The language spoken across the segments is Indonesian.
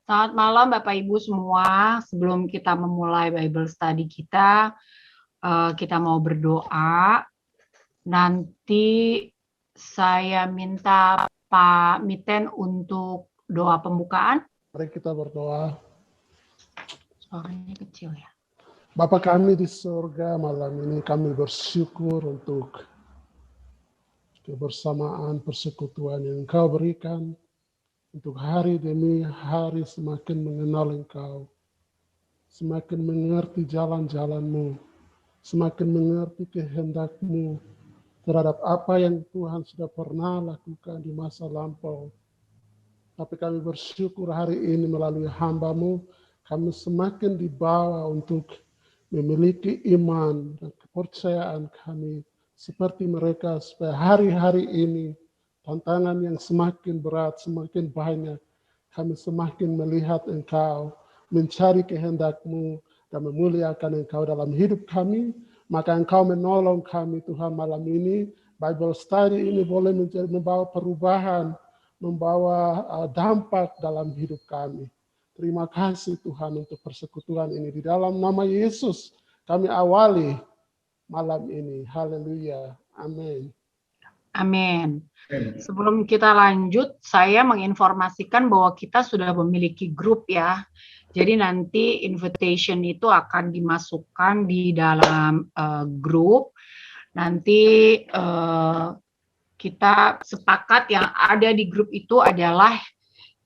Selamat malam Bapak Ibu semua. Sebelum kita memulai Bible Study kita mau berdoa. Nanti saya minta Pak Miten untuk doa pembukaan. Mari kita berdoa. Suaranya kecil ya. Bapa kami di surga, malam ini kami bersyukur untuk kebersamaan persekutuan yang Engkau berikan. Untuk hari demi hari semakin mengenal Engkau, semakin mengerti jalan-jalan-Mu, semakin mengerti kehendak-Mu terhadap apa yang Tuhan sudah pernah lakukan di masa lampau. Tapi kami bersyukur hari ini melalui hamba-Mu, kami semakin dibawa untuk memiliki iman dan kepercayaan kami seperti mereka, supaya hari-hari ini tantangan yang semakin berat, semakin banyak, kami semakin melihat Engkau, mencari kehendak-Mu, dan memuliakan Engkau dalam hidup kami. Maka Engkau menolong kami Tuhan malam ini. Bible study ini boleh membawa perubahan, membawa dampak dalam hidup kami. Terima kasih Tuhan untuk persekutuan ini. Di dalam nama Yesus kami awali malam ini. Haleluya. Amin. Amin. Sebelum kita lanjut, saya menginformasikan bahwa kita sudah memiliki grup ya. Jadi nanti invitation itu akan dimasukkan di dalam grup. Nanti kita sepakat yang ada di grup itu adalah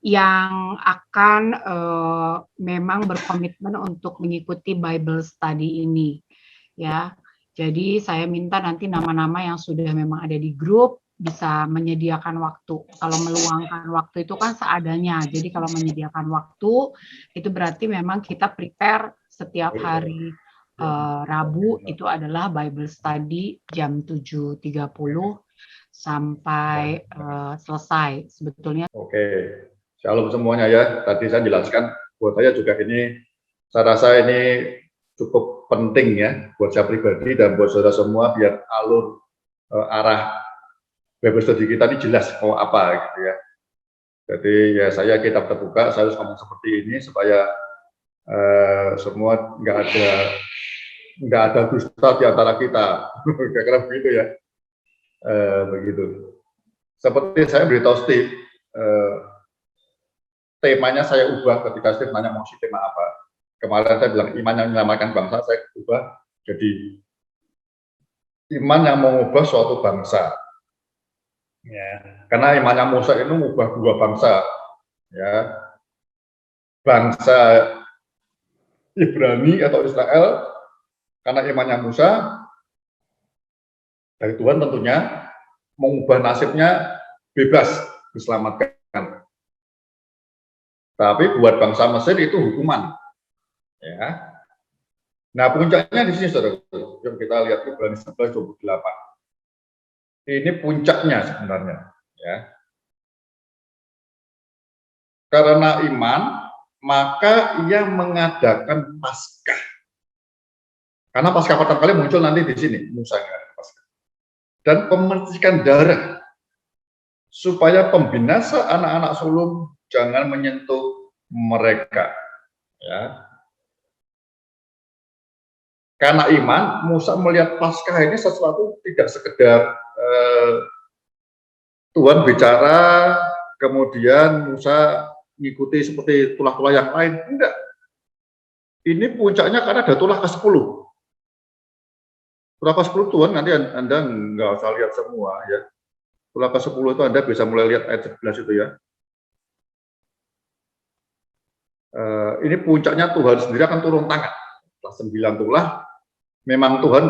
yang akan memang berkomitmen untuk mengikuti Bible Study ini. Ya. Jadi saya minta nanti nama-nama yang sudah memang ada di grup bisa menyediakan waktu. Kalau meluangkan waktu itu kan seadanya. Jadi kalau menyediakan waktu itu berarti memang kita prepare setiap hari Rabu itu adalah Bible Study jam 7.30 sampai selesai. Sebetulnya. Oke, shalom semuanya ya. Tadi saya jelaskan buat saya juga ini, saya rasa ini cukup penting ya buat saya pribadi dan buat saudara semua biar alur arah Bible Study kita ini jelas mau apa gitu ya. Jadi ya saya kitab terbuka, saya harus ngomong seperti ini supaya semua nggak ada dusta di antara kita, kira-kira begitu ya. Begitu. Seperti saya beritahu Steve, temanya saya ubah ketika Steve nanya mau si tema apa. Kemarin saya bilang iman yang menyelamatkan bangsa, saya ubah jadi iman yang mengubah suatu bangsa. Ya, karena imannya Musa itu mengubah dua bangsa, ya, bangsa Ibrani atau Israel karena imannya Musa dari Tuhan tentunya mengubah nasibnya bebas diselamatkan. Tapi buat bangsa Mesir itu hukuman, ya. Nah puncaknya di sini saudara, yang kita lihat Ibrani 11:28. Ini puncaknya sebenarnya, ya. Karena iman, maka ia mengadakan Paskah. Karena Paskah pertama kali muncul nanti di sini, Musa yang Paskah. Dan pemercikan darah, supaya pembinasa anak-anak sulung jangan menyentuh mereka, ya. Karena iman, Musa melihat Paskah ini sesuatu tidak sekedar Tuhan bicara, kemudian Musa mengikuti seperti tulah-tulah yang lain. Enggak. Ini puncaknya karena ada tulah ke-10. Tulah ke-10 Tuhan nanti Anda nggak usah lihat semua ya. Tulah ke-10 itu Anda bisa mulai lihat ayat 11 itu ya. Ini puncaknya Tuhan sendiri akan turun tangan. Setelah 9 tulah, memang Tuhan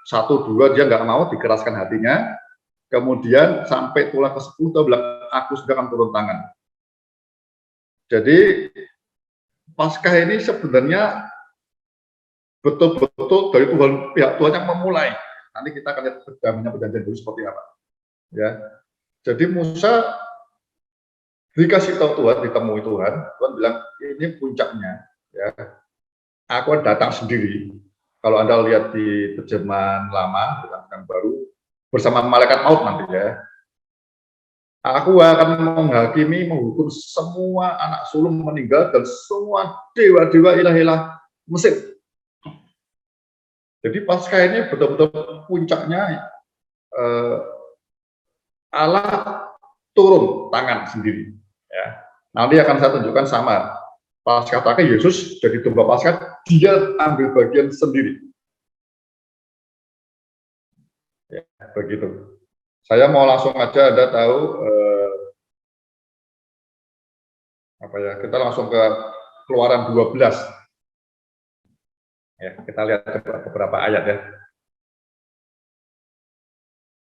1-2 dia nggak mau dikeraskan hatinya. Kemudian sampai tulah ke-10 dia bilang, aku sudah akan turun tangan. Jadi Paskah ini sebenarnya betul-betul dari Tuhan, pihak Tuhan yang memulai. Nanti kita akan lihat perjanjian dulu seperti apa. Ya, jadi Musa dikasih tahu Tuhan, ditemui Tuhan, Tuhan bilang ini puncaknya. Ya, aku akan datang sendiri. Kalau Anda lihat di terjemahan lama, terjemahan baru, bersama malaikat maut nanti ya. Aku akan menghakimi, menghukum semua anak sulung meninggal dan semua dewa-dewa ilah-ilah Mesir. Jadi Paskah ini betul-betul puncaknya Allah turun tangan sendiri. Ya. Nanti akan saya tunjukkan sama Paskah terakhir Yesus jadi domba Paskah, dia ambil bagian sendiri. Ya, begitu. Saya mau langsung aja, Anda tahu apa ya? Kita langsung ke Keluaran 12. Ya, kita lihat beberapa ayat ya.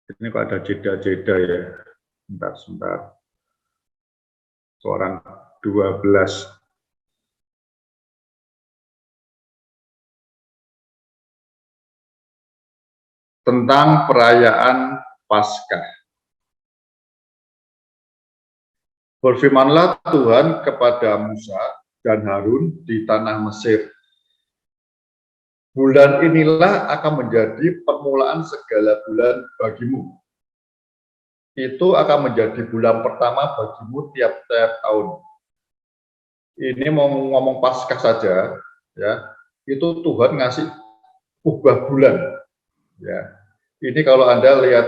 Ini kok ada jeda-jeda ya. Sebentar. Keluaran 12. Tentang perayaan Paskah. Berfirmanlah Tuhan kepada Musa dan Harun di tanah Mesir. Bulan inilah akan menjadi permulaan segala bulan bagimu. Itu akan menjadi bulan pertama bagimu tiap-tiap tahun. Ini mau ngomong Paskah saja, ya. Itu Tuhan ngasih ubah bulan, ya. Ini kalau Anda lihat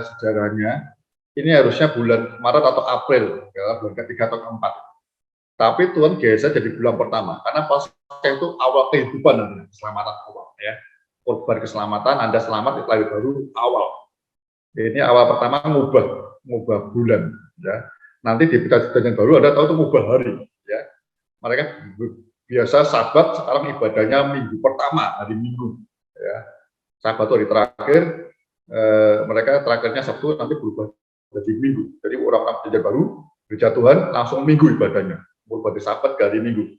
sejarahnya, ini harusnya bulan Maret atau April, ya, bulan ketiga atau keempat. Tapi Tuhan geser jadi bulan pertama, karena Paskah itu awal kehidupan, keselamatan awal, ya. Korban keselamatan, Anda selamat, lahir baru awal. Ini awal pertama ngubah bulan, ya. Nanti di perjanjian baru Anda tahu itu ngubah hari, ya. Mereka biasa Sabat, sekarang ibadahnya minggu pertama, hari Minggu, ya. Sabat hari terakhir, mereka terakhirnya Sabtu, nanti berubah jadi Minggu. Jadi orang-orang perjanjian baru, gereja Tuhan langsung Minggu ibadahnya, berubah dari Sabat ke hari Minggu.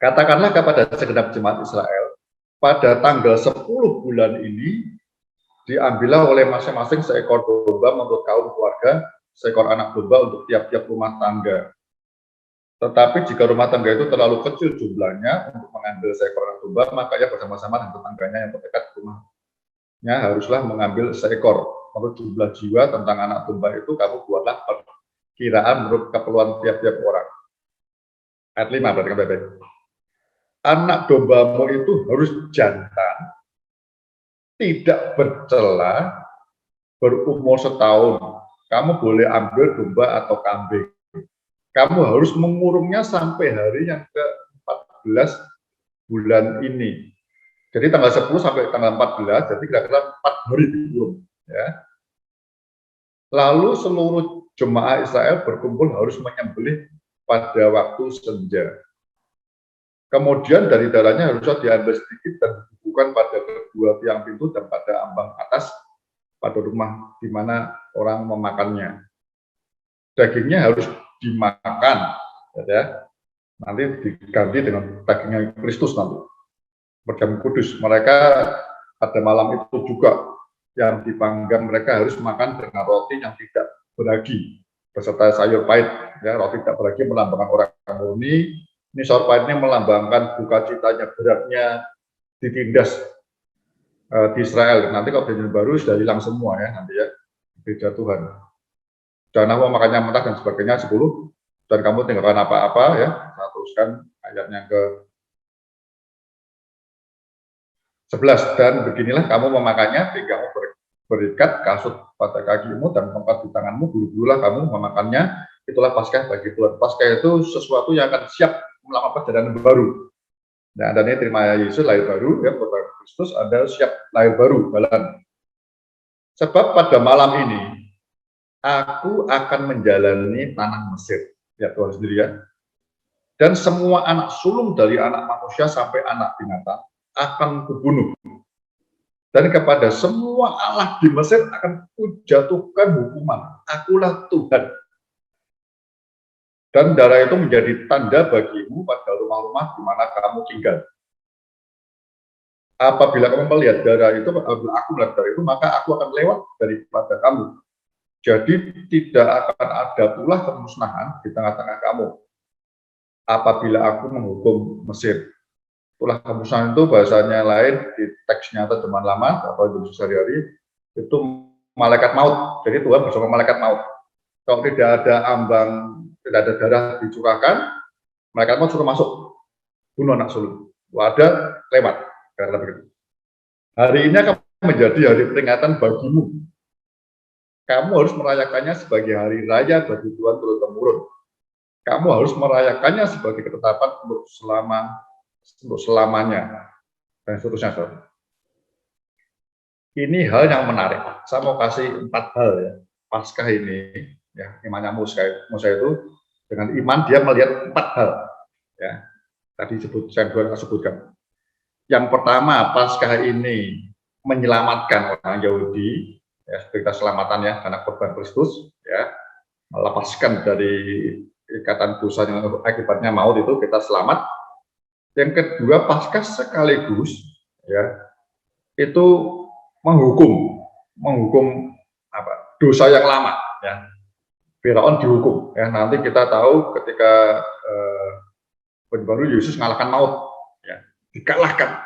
Katakanlah kepada segenap jemaat Israel, pada tanggal 10 bulan ini, diambillah oleh masing-masing seekor domba menurut kaum keluarga, seekor anak domba untuk tiap-tiap rumah tangga. Tetapi jika rumah tangga itu terlalu kecil jumlahnya untuk mengambil seekor anak domba, maka ia bersama-sama dengan tetangganya yang terdekat rumahnya haruslah mengambil seekor. Menurut jumlah jiwa tentang anak domba itu, kamu buatlah perkiraan menurut keperluan tiap-tiap orang. Ayat 5 berarti kan Bapak. Anak dombamu itu harus jantan, tidak bercela, berumur setahun. Kamu boleh ambil domba atau kambing. Kamu harus mengurungnya sampai hari yang ke-14 bulan ini. Jadi tanggal 10 sampai tanggal 14, jadi kira-kira 4 hari diurung. Ya. Lalu seluruh jemaah Israel berkumpul harus menyembelih pada waktu senja. Kemudian dari darahnya harusnya diambil sedikit dan dibubuhkan pada kedua tiang pintu dan pada ambang atas pada rumah di mana orang memakannya. Dagingnya harus dimakan, ya. Nanti diganti dengan dagingnya Kristus nanti. Berdaging kudus. Mereka pada malam itu juga yang dipanggang mereka harus makan dengan roti yang tidak beragi beserta sayur pahit. Ya, roti tidak beragi melambangkan orang murni. Ini sayur pahit ini melambangkan duka citanya, beratnya ditindas di Israel. Nanti kalau perjanjian baru sudah hilang semua ya nanti ya, gereja Tuhan. Jangan mau makannya mentah dan sebagainya 10, dan kamu tinggalkan apa-apa ya. Saya teruskan ayatnya ke 11. Dan beginilah kamu memakannya, pinggangmu berikat, kasut pada kakimu dan tempat di tanganmu, bulu-bululah kamu memakannya. Itulah Paskah bagi Tuhan. Paskah itu sesuatu yang akan siap melakukan perjalanan baru. Nah, dan ini terima Yesus lahir baru, ya, pada Kristus Anda siap lahir baru, jalan. Sebab pada malam ini aku akan menjalani tanah Mesir, ya Tuhan sendiri ya. Dan semua anak sulung dari anak manusia sampai anak binatang akan kubunuh. Dan kepada semua Allah di Mesir akan kujatuhkan hukuman. Akulah Tuhan. Dan darah itu menjadi tanda bagimu pada rumah-rumah di mana kamu tinggal. Apabila kamu melihat darah itu, aku melihat darah itu, maka aku akan lewat daripada kamu. Jadi tidak akan ada pula kemusnahan di tengah-tengah kamu. Apabila aku menghukum Mesir. Itulah kemusnahan itu bahasanya lain di teksnya terjemahan lama atau Indonesia sehari-hari itu malaikat maut. Jadi Tuhan bersama malaikat maut. Kalau tidak ada ambang, tidak ada darah dicurahkan, malaikat maut suruh masuk, bunuh anak sulung. Ada lewat. Karena begitu. Hari ini akan menjadi hari peringatan bagimu. Kamu harus merayakannya sebagai hari raya bagi Tuhan turun-temurun. Kamu harus merayakannya sebagai ketetapan untuk selamanya, dan seterusnya. Ini hal yang menarik. Saya mau kasih 4 hal ya. Paskah ini, ya, imannya Musa itu dengan iman dia melihat 4 hal. Ya, tadi saya sebutkan. Yang pertama, Paskah ini menyelamatkan orang Yahudi, ya, seperti keselamatan ya, karena korban Kristus, ya, melepaskan dari ikatan dosa yang akibatnya maut itu kita selamat. Yang kedua, Paskah sekaligus, ya, itu menghukum apa, dosa yang lama, ya. Firaun dihukum, ya. Nanti kita tahu ketika baru Yesus mengalahkan maut, ya, dikalahkan,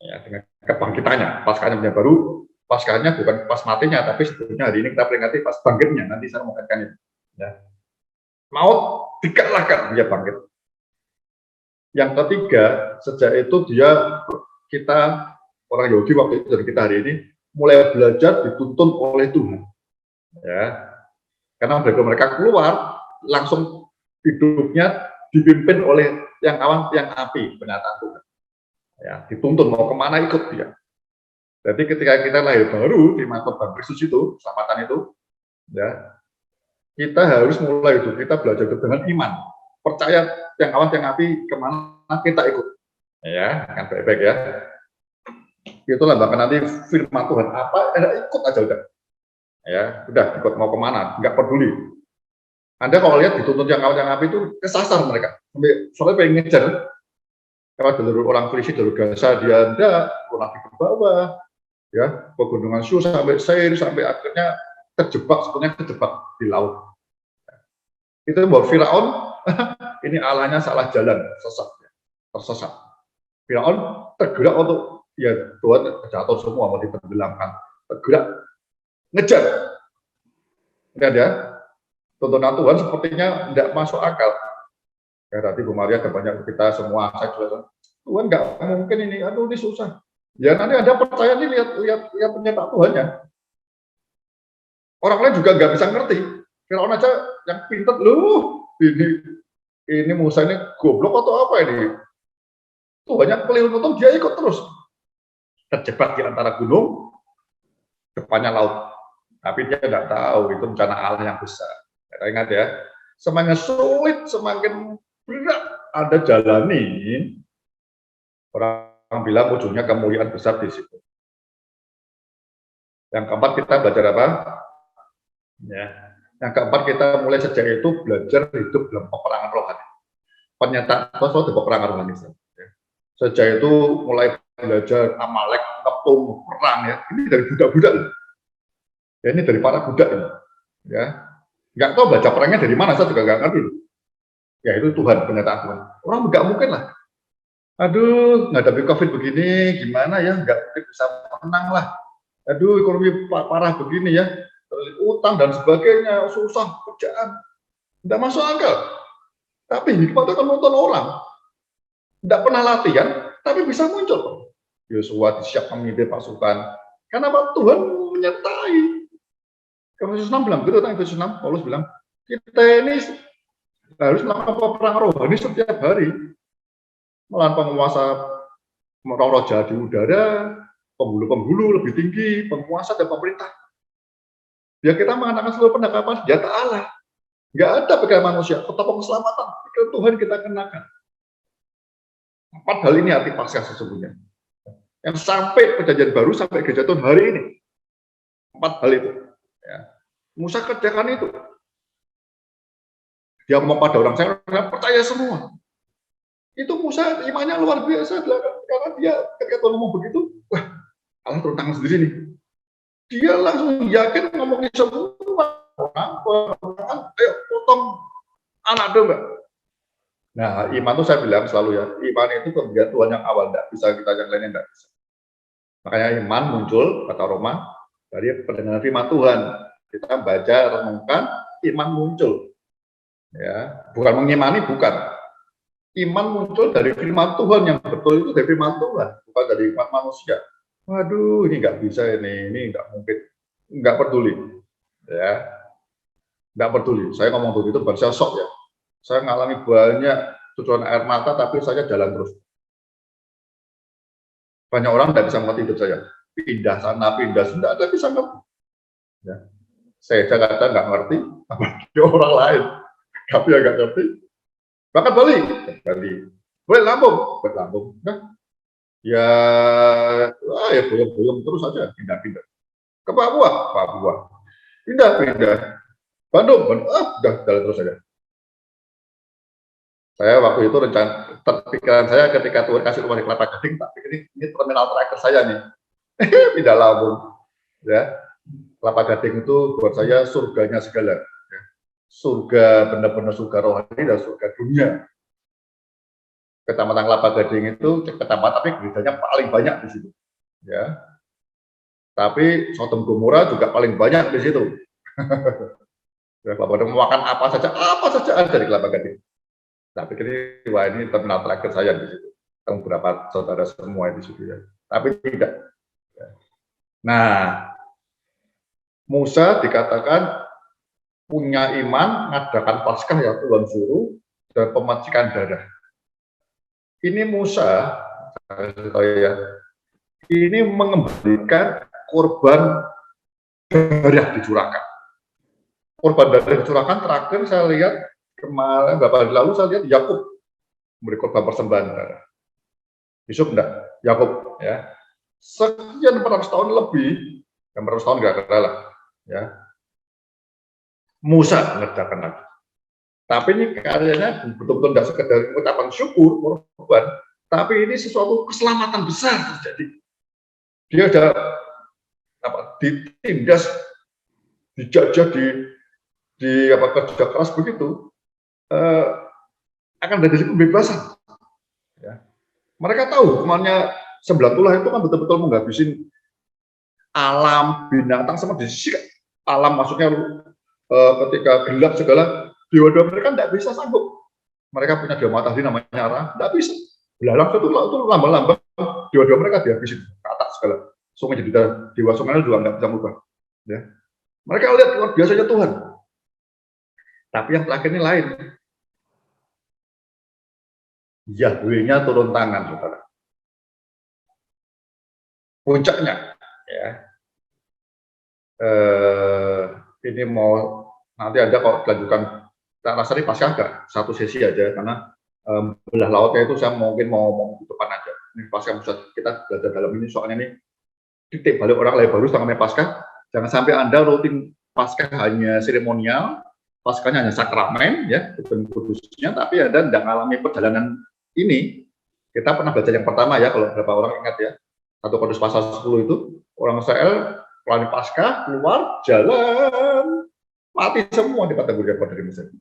ya, dengan kebangkitannya. Paskahnya baru, Paskahnya bukan pas matinya, tapi sebetulnya hari ini kita peringati pas bangkitnya. Nanti saya mau katakan itu, ya. Maut dikalahkan, dia bangkit. Yang ketiga, sejak itu kita orang Yahudi waktu itu dan kita hari ini mulai belajar dituntun oleh Tuhan, ya, karena mereka keluar langsung hidupnya dipimpin oleh yang awan yang api, penyataan Tuhan, ya, dituntun mau kemana ikut dia. Jadi ketika kita lahir baru di korban Kristus itu, selamatan itu, ya, kita harus mulai hidup kita belajar dengan iman, percaya yang awan yang api kemana kita ikut, ya, kan baik-baik ya. Itulah bahkan nanti firman Tuhan apa, ikut aja udah, ya, udah ikut mau kemana, nggak peduli. Anda kalau lihat dituntut yang awan yang api itu kesasar mereka, soalnya pengen ngejar. Kalau jalur orang Filistin, jalur Gaza dia ada, orang di bawah, ya, pegunungan Sur sampai Seir, sampai akhirnya sebetulnya terjebak di laut. Itu buat Firaun, ini Allahnya salah jalan, tersesat. Firaun tergerak untuk, ya Tuhan jatuh semua, mau ditenggelamkan, tergerak, ngejar. Lihat ya, tuntunan Tuhan sepertinya tidak masuk akal. Ya tadi Bu Maria dan banyak kita semua, saya juga, Tuhan nggak mungkin ini, aduh ini susah. Ya nanti Anda percaya nih, lihat penyataan Tuhannya. Orang lain juga nggak bisa ngerti. Firaun aja yang pintar, loh ini Musa ini goblok atau apa ini? Tuhannya keliru untung dia ikut terus. Terjebak di antara gunung, depannya laut. Tapi dia tidak tahu itu rencana Allah yang besar. Kita ingat ya, semakin sulit, semakin berat Anda jalani, orang bilang ujungnya kemuliaan besar di situ. Yang keempat kita belajar apa? Ya. Yang keempat kita mulai sejak itu belajar hidup dalam peperangan rohani. Penyataan di peperangan rohani. Ya. Sejak itu mulai belajar Amalek, tepung, perang ya. Ini dari budak-budak. Ya, ini dari para budak ini. Ya. Nggak tahu baca perangnya dari mana, saya juga nggak ngerti. Ya itu Tuhan, penyataan Tuhan. Orang nggak mungkin lah. Aduh, ngadapi COVID begini, gimana ya? Nggak bisa menang lah. Aduh, ekonomi parah begini ya. Utang dan sebagainya, susah, kerjaan. Tidak masuk akal. Tapi hikmat itu kan nonton orang. Tidak pernah latihan, tapi bisa muncul. Yosua disiapkan memimpin pasukan. Karena Tuhan menyertai. Efesus 6 bilang, begitu tentang Efesus 6, Paulus bilang, kita ini harus melakukan perang rohani setiap hari. Melawan penguasa roh jahat di udara, penghulu-penghulu lebih tinggi, penguasa dan pemerintah. Ya kita mengatakan seluruh pendekatan senjata Allah. Nggak ada pegangan manusia, tetap keselamatan. Itu Tuhan kita kenakan. 4 hal ini arti Paskah sesungguhnya. Yang sampai perjanjian baru, sampai gereja Tuhan hari ini. 4 hal itu. Ya. Musa kerjakan itu. Dia ngomong pada orang, saya percaya semua. Itu Musa imannya luar biasa. Karena dia ketika Tuhan ngomong begitu, wah, Allah turun tangan sendiri nih. Dia langsung yakin ngomongin semua orang, ayo potong anak domba. Nah, iman itu saya bilang selalu ya, iman itu pemberian Tuhan yang awal, tidak bisa kita yang lainnya tidak bisa. Makanya iman muncul, kata Roma, dari pendengaran firman Tuhan. Kita baca, renungkan, iman muncul. Ya, bukan mengimani, bukan. Iman muncul dari firman Tuhan, yang betul itu dari firman Tuhan, bukan dari iman manusia. Waduh, ini nggak bisa ini nggak mungkin, nggak peduli. Ya, nggak peduli. Saya ngomong begitu bukan saya sok ya. Saya mengalami banyak cucuran air mata, tapi saya jalan terus. Banyak orang tidak bisa mengerti hidup saya. Pindah sana, pindah sini, tidak bisa ngerti. Ya. Saya kadang nggak ngerti, apalagi orang lain. Tapi ya nggak ngerti. Bahkan Bali. Boleh Lampung. Nah, ya belum terus saja, pindah-pindah. Ke Papua. Pindah. Bandung. Udah jalan terus saja. Saya waktu itu pikiran saya ketika Tuhan kasih rumah di Kelapa Gading, tapi ini terminal terakhir saya nih. Pindah Lampung. Ya. Kelapa Gading itu buat saya surganya segala. Ya. Surga, benar-benar surga rohani dan surga dunia. Kecamatan Kelapa Gading itu kecamatan, tapi gerejanya paling banyak di situ. Ya. Tapi Sodom Gomora juga paling banyak di situ. Ya, Kelapa Gading mau makan apa saja ada di Kelapa Gading. Tapi ini terminal terakhir saya di situ. Ketemu beberapa saudara semua di situ ya. Tapi tidak. Nah, Musa dikatakan punya iman, mengadakan Paskah yang Tuhan suruh dan pemacikan darah. Ini Musa, ini mengembalikan korban darah dicurahkan. Korban darah dicurahkan terakhir saya lihat kemarin beberapa hari lalu saya lihat Yakub memberi korban persembahan darah. Yusuf enggak, Yakub ya. Sekian 400 tahun lebih, 400 tahun enggak kalah ya. Musa mengerjakan lagi. Tapi ini karyanya betul-betul tidak sekedar ucapan syukur, korban, tapi ini sesuatu keselamatan besar terjadi. Dia ada ditindas, dijajah, kerja keras begitu, akan dari pembebasan. Ya. Mereka tahu hukumannya 9 tulah itu kan betul-betul menghabisin alam, binatang, sama di sisi alam, maksudnya ketika gelap segala, dewa-dewa mereka tidak bisa sanggup. Mereka punya dewa matahari namanya Ra, tidak bisa. Belalang itu lambang-lambang, dewa-dewa mereka dihabisin, kata segala. Sungai jadi dewa sungai juga tidak bisa mengubah. Ya. Mereka lihat luar biasanya Tuhan. Tapi yang terakhir ini lain. Yahweh-nya turun tangan, saudara. Puncaknya, ya. Ini mau nanti ada kalau dilanjutkan, tak rasa ini Paskah enggak satu sesi aja, karena belah lautnya itu saya mungkin mau ngomong di depan aja. Ini Paskah kita belajar dalam ini, soalnya ini titik balik orang lain baru namanya Paskah. Jangan sampai Anda rutin Paskah hanya seremonial, Paskahnya hanya sakramen, ya, kudusnya, tapi Anda tidak mengalami perjalanan ini. Kita pernah belajar yang pertama ya, kalau beberapa orang ingat ya, 1 Korintus pasal 10 itu, orang Israel pelangi Paskah, keluar, jalan, mati semua di padang gurun dari Mesir.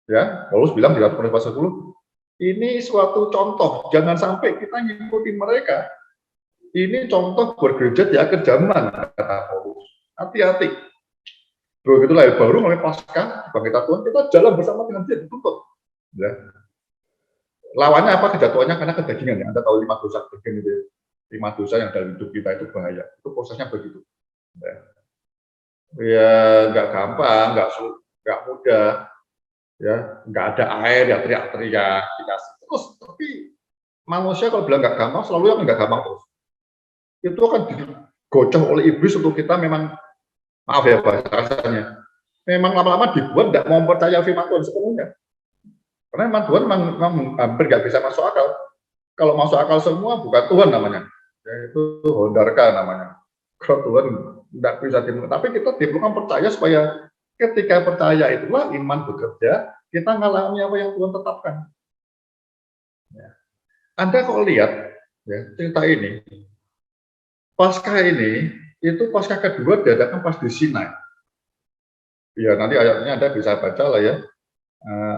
Ya, Paulus bilang di 1 Korintus pasal 10, ini suatu contoh, jangan sampai kita ngikuti mereka. Ini contoh buat gereja di akhir zaman, kata Paulus. Hati-hati. Begitu lahir baru mulai Paskah, kebangkitan Tuhan, kita jalan bersama dengan dia, dituntut. Ya. Lawannya apa? Kejatuhannya karena kedagingan. Ya. Anda tahu 5 dosa daging itu, 5 dosa yang dalam hidup kita itu bahaya. Itu prosesnya begitu. Ya nggak gampang, nggak mudah. Ya, nggak ada air, ya teriak-teriak, dikasih terus. Tapi manusia kalau bilang nggak gampang, selalu yang nggak gampang terus. Itu akan digocok oleh iblis untuk kita memang, maaf ya bahasanya, memang lama-lama dibuat tidak mau percaya firman Tuhan sepenuhnya. Karena firman Tuhan memang hampir nggak bisa masuk akal. Kalau masuk akal semua bukan Tuhan namanya, yaitu hondarka namanya. Kalau Tuhan tidak bisa dimulai, tapi kita diperlukan percaya supaya ketika percaya itulah iman bekerja, kita mengalami apa yang Tuhan tetapkan. Ya. Anda kalau lihat ya, cerita ini, Paskah ini, itu Paskah kedua diadakan pas di Sinai. Ya, nanti ayatnya Anda bisa baca lah ya.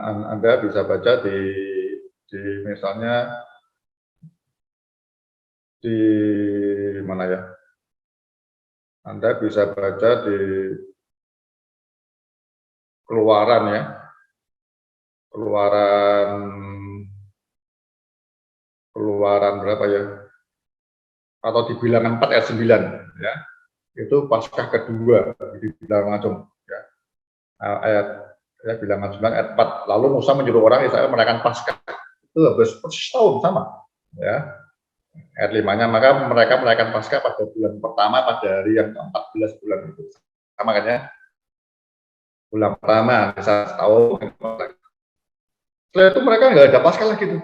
Anda bisa baca di misalnya di mana ya? Anda bisa baca di Keluaran ya, Keluaran berapa ya? Atau di Bilangan 4 ayat 9 ya. Itu Paskah kedua di Bilangan ya. Ayat ya Bilangan 9 ayat 4. Lalu Musa menyuruh orang Israel merayakan Paskah. Itu habis setahun sama ya. Ayat 5-nya, maka mereka merayakan Paskah pada bulan pertama pada hari yang ke-14 bulan itu. Sama kan ya? Bulan pertama, setahun. Setelah itu mereka nggak ada Paskah lagi tuh.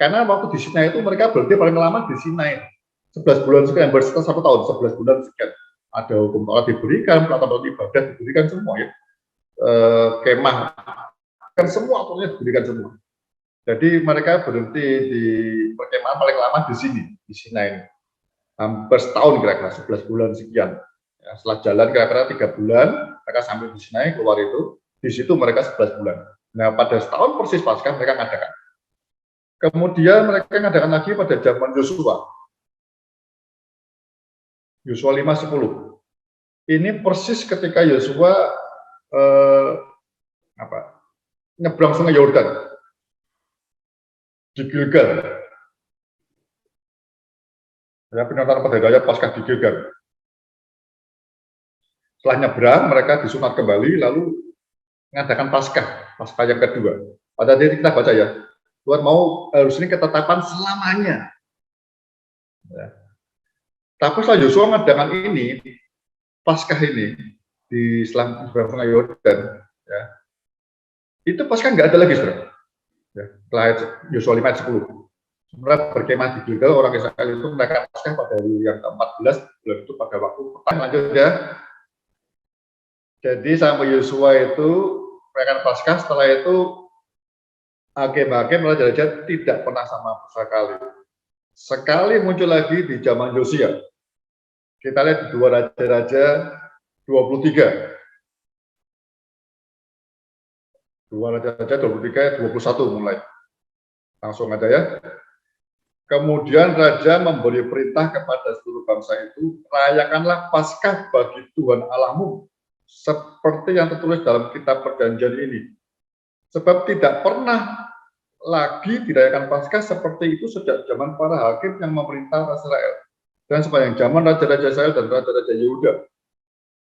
Karena waktu di Sinai itu mereka berarti paling lama di Sinai. 11 bulan sekian, bersetelah 1 tahun, 11 bulan sekian. Ada hukum Taurat diberikan, peraturan ibadah diberikan semua ya. Kemah, kan semua aturannya diberikan semua. Jadi mereka berhenti di perkemahan paling lama di sini, di Sinai. Hampir setahun kira-kira, 11 bulan sekian. Ya, setelah jalan kira-kira 3 bulan, mereka sampai di Sinai, keluar itu, di situ mereka 11 bulan. Nah, pada setahun persis Paskah mereka ngadakan. Kemudian mereka ngadakan lagi pada zaman Yosua. Yosua 5:10. Ini persis ketika Yosua nyebrang Sungai Yordan di Gilgal. Ya, penonton pada daya Paskah di Gilgal. Setelah nyebrang, mereka disunat kembali, lalu mengadakan Paskah yang kedua. Pada titik kita baca ya, Tuhan mau harus ini ketetapan selamanya. Ya. Tapi setelah Yosua mengadakan ini, Paskah ini di Sungai Yordan, ya, itu Paskah nggak ada lagi, saudara. Ya, setelah Yosua 5:10. Mereka berkemah di Gilgal, orang Israel itu mereka Paskah pada hari yang ke-14, bulan itu pada waktu petang. Lanjut ya. Jadi sampai Yosua itu merayakan Paskah, setelah itu hakim-hakim raja-raja tidak pernah sama sekali. Sekali muncul lagi di zaman Yosia. Kita lihat di 2 Raja-Raja 23. 2 Raja-Raja 23, 21 mulai. Langsung aja ya. Kemudian Raja memberi perintah kepada seluruh bangsa itu, rayakanlah Paskah bagi Tuhan Allahmu, seperti yang tertulis dalam kitab perjanjian ini. Sebab tidak pernah lagi dirayakan Paskah seperti itu sejak zaman para hakim yang memerintah Israel dan sepanjang zaman Raja-Raja Israel dan Raja-Raja Yehuda.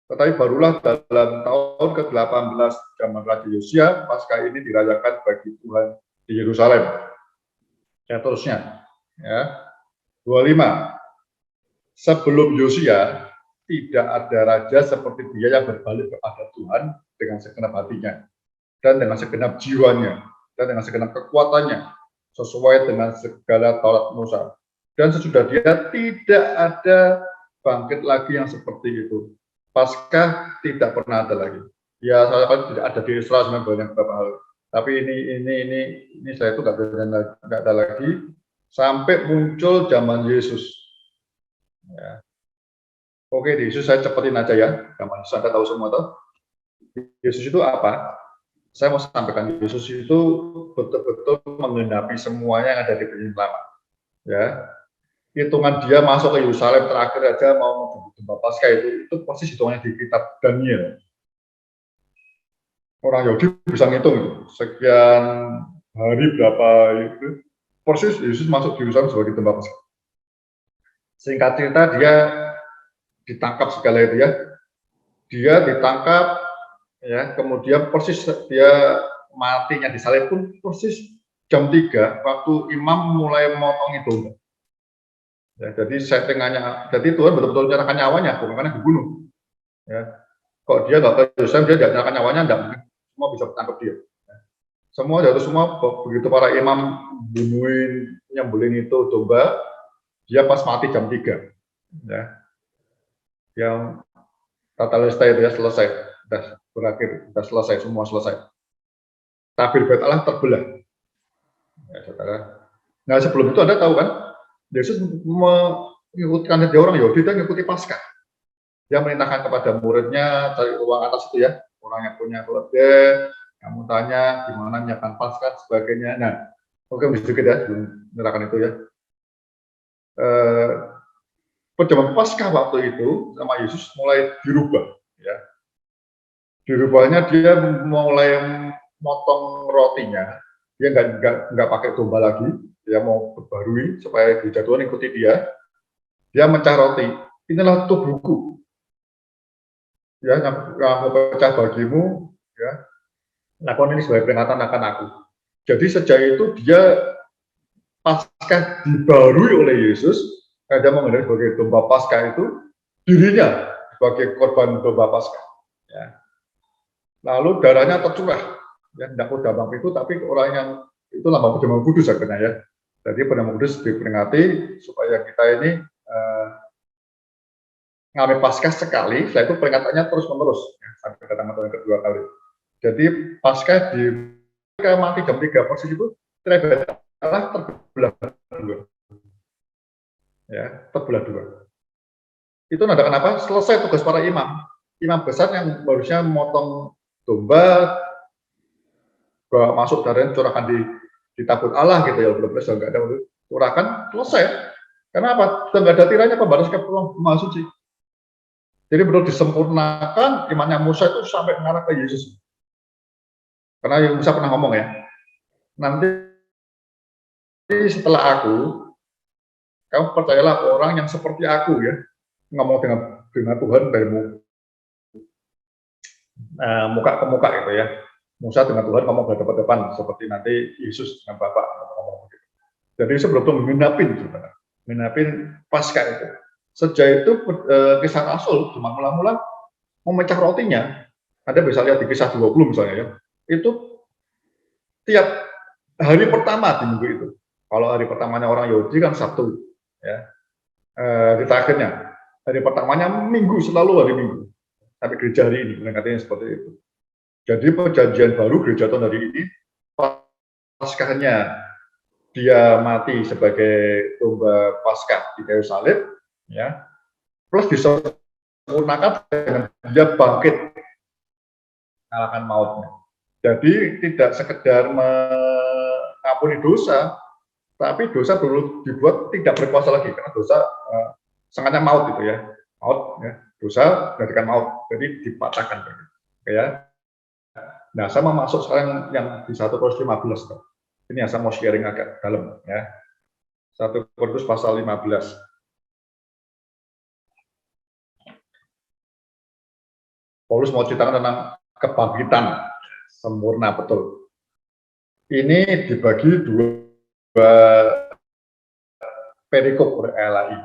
Tetapi barulah dalam tahun ke-18 zaman Raja Yosia, Paskah ini dirayakan bagi Tuhan di Yerusalem. Ya, terusnya. Ya. 25. Sebelum Yosia, tidak ada raja seperti dia yang berbalik kepada Tuhan dengan segenap hatinya, dan dengan segenap jiwanya, dan dengan segenap kekuatannya, sesuai dengan segala Taurat Musa. Dan sesudah dia tidak ada bangkit lagi yang seperti itu. Paskah tidak pernah ada lagi. Ya, saya kan tidak ada di Israel sebenarnya beberapa hal. Tapi ini saya itu nggak ada lagi sampai muncul zaman Yesus. Ya. Oke, di Yesus saya cepetin aja ya. Zaman Yesus Anda tahu semua toh. Yesus itu apa? Saya mau sampaikan Yesus itu betul-betul menggenapi semuanya yang ada di Perjanjian Lama. Ya, hitungan dia masuk ke Yerusalem terakhir aja mau menjemput Paskah itu persis hitungannya di kitab Daniel. Orang Yahudi bisa ngitung sekian hari berapa itu persis Yesus masuk di Yerusalem sebagai tempat Paskah. Singkat cerita dia ditangkap segala itu ya. Dia ditangkap ya, kemudian persis dia matinya disalib pun persis jam 3 waktu imam mulai memotongi domba. Ya, jadi settingannya, jadi Tuhan betul-betul menyerahkan nyawanya, bukan karena dibunuh. Ya, kok dia nggak ke Yerusalem, dia tidak menyerahkan nyawanya, enggak mungkin semua bisa bertangkap dia. Ya. Semua jatuh semua, begitu para imam bunuhin, nyembelin itu domba, dia pas mati jam 3. Ya, yang tatalista itu ya selesai, sudah berakhir, sudah selesai, semua selesai. Tabir Bait Allah terbelah. Ya, saudara. Nah sebelum itu Anda tahu kan, Yesus mengikuti dia orang Yahudi, dia mengikuti Paskah. Dia merintahkan kepada muridnya cari ruang atas itu ya, orang yang punya keluarga, kamu tanya gimana menyiapkan Paskah sebagainya. Nah, oke sedikit ya, menyerahkan itu ya. perjamuan Paskah waktu itu sama Yesus mulai dirubah, ya. Dirubahnya dia mulai motong rotinya, dia nggak pakai domba lagi, dia mau perbarui supaya gereja Tuhan ikuti dia mecah roti. Inilah tubuhku, ya, yang mau pecah bagimu, ya. Lakukan ini sebagai peringatan akan aku. Jadi sejak itu dia Paskah dibarui oleh Yesus, dia mengenai sebagai domba Paskah itu dirinya sebagai korban domba Paskah. Ya. Lalu darahnya tercurah, ya, tidak udang itu, tapi orang yang itu lambang perjamuan kudus sebenarnya, ya. Jadi perjamuan kudus diperingati supaya kita ini ngambil Paskah sekali, setelah itu peringatannya terus menerus, ya, sampai kedatangan Tuhan kedua kali. Jadi Paskah di mati jam 3 persis itu terbelah dua, ya, terbelah dua. Itu nada kenapa? Selesai tugas para imam besar yang harusnya memotong domba, bawa masuk darahnya curahkan di tabut Allah gitu ya, belum nggak ada curahkan, selesai. Karena apa? Sudah nggak ada tiranya pembatas ke Maha Suci. Jadi perlu disempurnakan imannya Musa itu sampai mengarah ke Yesus. Karena Musa pernah ngomong, ya, nanti setelah aku, kamu percayalah orang yang seperti aku, ya, ngomong dengan Tuhan dari muka ke muka gitu, ya. Musa dengan Tuhan ngomong ke depan seperti nanti Yesus dengan Bapa ngomong begitu. Jadi sebelum menginapin Paskah itu. Sejak itu kisah Rasul cuma mula-mula memecah rotinya. Ada bisa lihat di kisah 20 misalnya, ya. Itu tiap hari pertama di minggu itu. Kalau hari pertamanya orang Yahudi kan Sabtu, ya. Di terakhirnya hari pertamanya Minggu, selalu hari Minggu. Sampai gereja hari ini, katanya seperti itu. Jadi perjanjian baru gereja Tuhan hari ini, Paskahnya dia mati sebagai domba Paskah di kayu salib, ya, plus disempurnakan dengan dia bangkit mengalahkan mautnya. Jadi tidak sekedar mengampuni dosa, tapi dosa perlu dibuat tidak berkuasa lagi, karena dosa sangatnya maut gitu, ya, maut, ya, dosa jadikan maut, jadi dipatahkan, ya. Nah, saya mau masuk sekarang yang di 1 Korintus 15. Ini yang saya mau sharing agak dalam, ya. 1 Korintus pasal 15. Paulus mau ceritakan tentang kebangkitan sempurna betul. Ini dibagi dua perikop oleh LAI.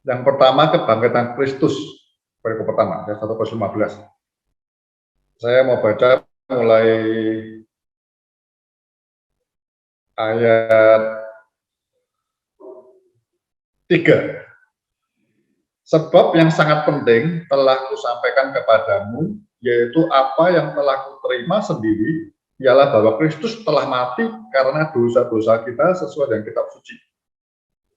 Yang pertama kebangkitan Kristus, perikop pertama, ya, 1 Korintus 15. Saya mau baca mulai ayat 3. Sebab yang sangat penting telah kusampaikan kepadamu, yaitu apa yang telah kuterima sendiri, ialah bahwa Kristus telah mati karena dosa-dosa kita sesuai dengan kitab suci.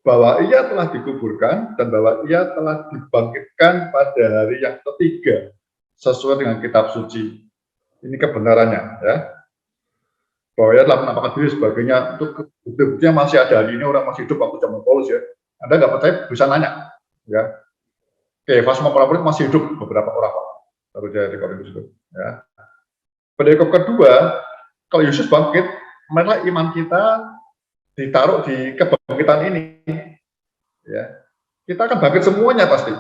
Bahwa ia telah dikuburkan dan bahwa ia telah dibangkitkan pada hari yang ketiga sesuai dengan kitab suci. Ini kebenarannya, ya. Bahwa ia telah menampakkan diri sebagainya, untuk bukti-buktinya masih ada hari ini, orang masih hidup waktu zaman Paulus, ya. Anda nggak percaya bisa nanya, ya. Kefas sama para murid masih hidup, beberapa orang, Pak. Baru dari Korintus itu, ya. Perikop kedua, kalau Yesus bangkit, marilah iman kita ditaruh di kebangkitan ini, ya. Kita akan bangkit semuanya pasti.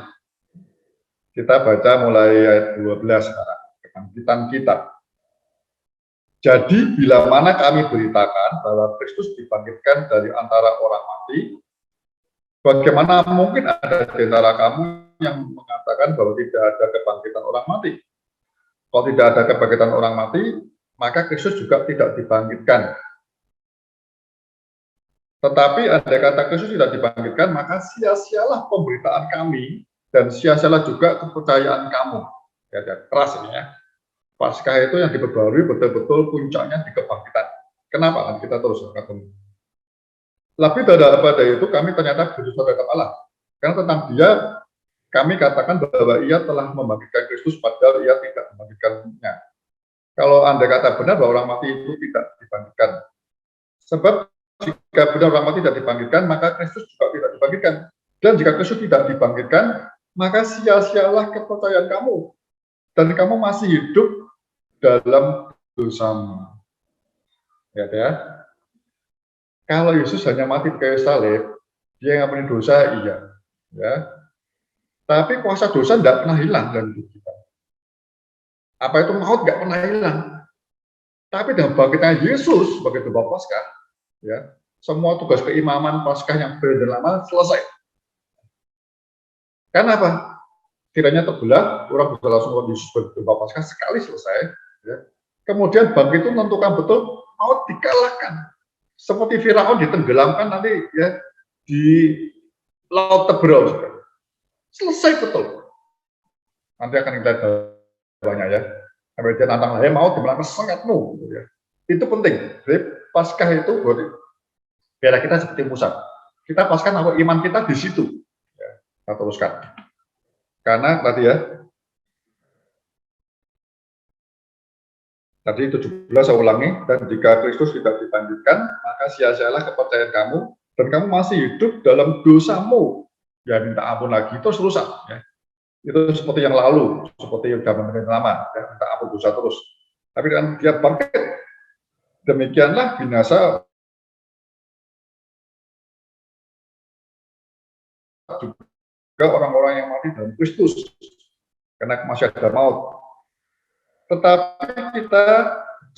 Kita baca mulai ayat 12 sekarang, kebangkitan kita. Jadi bila mana kami beritakan bahwa Kristus dibangkitkan dari antara orang mati, bagaimana mungkin ada di antara kamu yang mengatakan bahwa tidak ada kebangkitan orang mati? Kalau tidak ada kebangkitan orang mati, maka Kristus juga tidak dibangkitkan. Tetapi andai kata Kristus tidak dibangkitkan, maka sia-sialah pemberitaan kami dan sia-sialah juga kepercayaan kamu. Ya, keras ini, ya. Paskah itu yang diperbarui betul-betul puncaknya di kebangkitan. Kenapa? Kan kita terus ketemu. Lebih daripada itu, kami ternyata berusaha dekat Allah. Karena tentang dia, kami katakan bahwa ia telah membangkitkan Kristus, padahal ia tidak membangkitkannya. Kalau andai kata benar bahwa orang mati itu tidak dibangkitkan. Sebab jika benar orang mati tidak dibangkitkan, maka Kristus juga tidak dibangkitkan. Dan jika Kristus tidak dibangkitkan, maka sia-sialah kepercayaan kamu, dan kamu masih hidup dalam dosamu. Ya. Kalau Yesus hanya mati di kayu salib, dia ngapain dosa, iya. Ya. Tapi kuasa dosa tidak pernah hilang dari hidup kita. Apa itu maut nggak pernah hilang. Tapi dengan bangkitnya Yesus sebagai domba Paskah, ya, semua tugas keimaman Paskah yang lama selesai. Karena apa? Kiranya terbelah, orang bisa langsung Yesus sebagai domba Paskah sekali selesai. Ya. Kemudian bangkit itu menentukan betul maut dikalahkan. Seperti Firaun ditenggelamkan nanti ya di laut Teberau. Selesai betul. Nanti akan kita banyak ya. Kemudian tantang lahir maut dimenangkan sangatmu. Gitu ya. Itu penting. Jadi Paskah itu biar kita seperti Musa. Kita Paskah naruh iman kita di situ. Ya, kita teruskan. Karena tadi ya, tadi 17 saya ulangi, dan jika Kristus tidak dibangkitkan, maka sia-sialah kepercayaan kamu, dan kamu masih hidup dalam dosamu. Ya minta ampun lagi, itu rusak. Ya. Itu seperti yang lalu, seperti yang zaman lama, ya, minta ampun dosa terus. Tapi kan dia bangkit, demikianlah binasa juga orang-orang yang mati dalam Kristus, karena masih ada maut. Tetapi kita,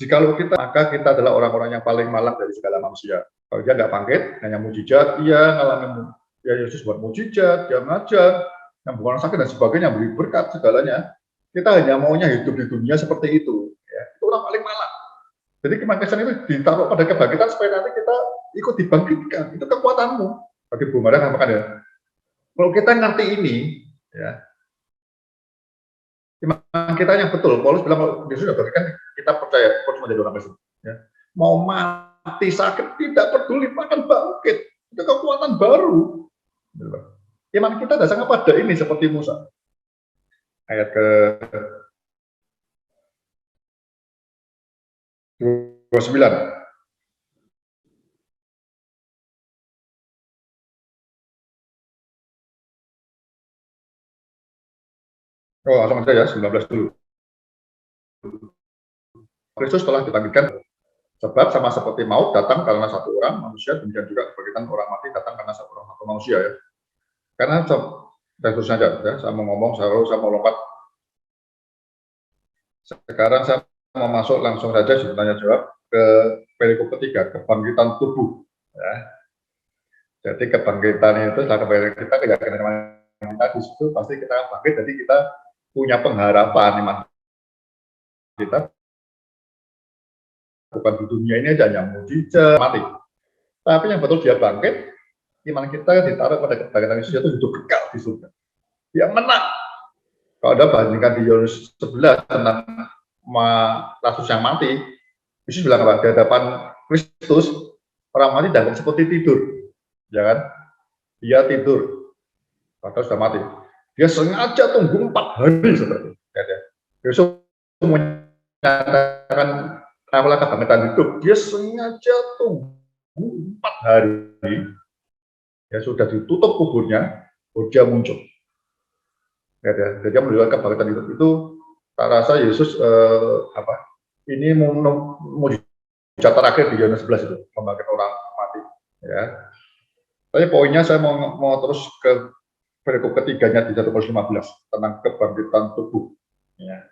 jikalau kita, maka kita adalah orang-orang yang paling malang dari segala manusia. Kalau dia nggak bangkit, hanya mujizat, dia ngalamin, ya Yesus buat mujizat, dia ngajar, yang bukan sakit dan sebagainya, beri berkat segalanya. Kita hanya maunya hidup di dunia seperti itu. Ya. Itu orang paling malang. Jadi kebangkitan itu ditaruh pada kebangkitan supaya nanti kita ikut dibangkitkan. Itu kekuatanmu. Bagi Bu Mara katakan ya. Kalau kita ngerti ini, ya, iman kita yang betul. Paulus bilang kalau Yesus sudah bangkitkan, kita percaya Paulus menjadi orang Kristen. Ya. Mau mati sakit tidak peduli, bahkan bangkit. Itu kekuatan baru. Iman kita dasarnya pada ini seperti Musa. Ayat ke 29. Oh, langsung aja ya, 19 dulu. Kristus telah dibangkitkan, sebab sama seperti maut datang karena satu orang manusia, demikian juga kebangkitan orang mati datang karena satu manusia ya. Karena saya terus saja, ya, saya mau ngomong, saya mau lompat. Sekarang saya mau masuk langsung saja tanya jawab ke perikop ketiga, kebangkitan tubuh. Ya. Jadi kebangkitan itu setelah kebangkitan kita, keyakinan kita di situ pasti kita bangkit. Jadi kita punya pengharapan iman kita. Bukan di dunia ini aja yang mujizat mati, tapi yang betul dia bangkit. Iman kita ditaruh pada kebangkitan Yesus itu hidup kekal di surga. Dia menang. Kalau ada bandingkan di Yohanes 11 tentang Lazarus yang mati, Yesus bilang apa? Di hadapan Kristus, orang mati dianggap seperti tidur, ya kan? Dia tidur, padahal sudah mati. Dia sengaja tunggu 4 hari seperti itu. Yesus menyatakan awal kebangkitan hidup, dia sengaja tunggu 4 hari. Ya sudah ditutup kuburnya, baru dia muncul. Ya, dia menunjukkan kebangkitan hidup itu. Tak rasa Yesus ini mujizat terakhir di Yohanes 11 itu, membangkitkan orang mati. Ya. Tapi poinnya saya mau terus ke perikop ketiganya di 1:15 tentang kebangkitan tubuh. Ya.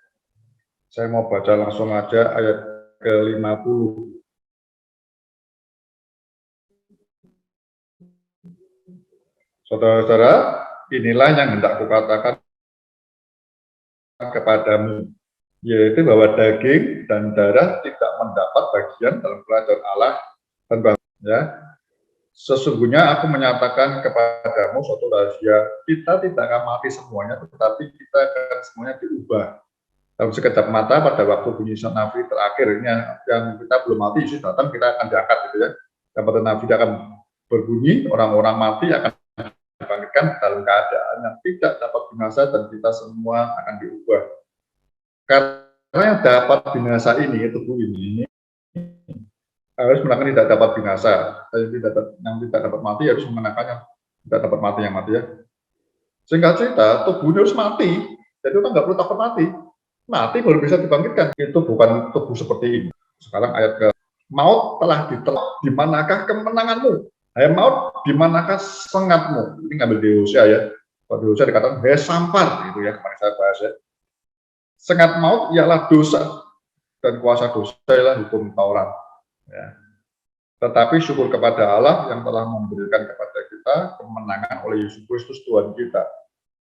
Saya mau baca langsung aja ayat ke-50. Saudara-saudara, inilah yang hendak kukatakan kepadamu, yaitu bahwa daging dan darah tidak mendapat bagian dalam kerajaan Allah dan ya. Sesungguhnya aku menyatakan kepadamu suatu rahasia, kita tidak akan mati semuanya, tetapi kita akan semuanya diubah dalam sekejap mata pada waktu bunyi nafas terakhirnya. Yang kita belum mati, Yesus datang, kita akan diangkat gitu ya. Dan pada nafas akan berbunyi, orang-orang mati akan dibangkitkan dalam keadaan yang tidak dapat binasa, dan kita semua akan diubah. Karena yang dapat binasa ini, tubuh ini harus menangkan tidak dapat binasa, yang tidak dapat mati harus menangkannya Tidak dapat mati yang mati ya. Singkat cerita, tubuhnya harus mati. Jadi orang nggak perlu takut mati. Mati baru bisa dibangkitkan. Itu bukan tubuh seperti ini. Sekarang ayat ke maut telah ditelan, di manakah kemenanganmu? Hai maut, di manakah sengatmu? Ini ngambil di Hosea ya. Kalau di Hosea dikatakan, hai sampar, gitu ya, kemarin saya bahas ya. Sengat maut ialah dosa, dan kuasa dosa ialah hukum Taurat. Ya. Tetapi syukur kepada Allah yang telah memberikan kepada kita kemenangan oleh Yesus Kristus Tuhan kita.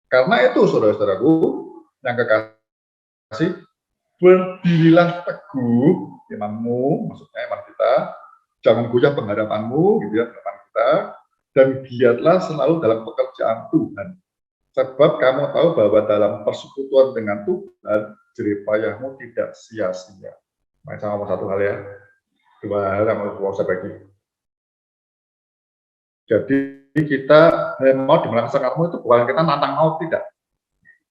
Karena itu, saudara-saudaraku, yang kekasih, berdirilah teguh imanmu, maksudnya iman kita, jangan goyah pengharapanmu, gitu ya, pengharapan kita, dan giatlah selalu dalam pekerjaan Tuhan. Sebab kamu tahu bahwa dalam persekutuan dengan Tuhan, jerih payahmu tidak sia-sia. Mari saya ngomong satu hal ya, dua hal yang mau saya bagi. Jadi kita mau dimana sangatmu itu bukan kita nantang maut, tidak.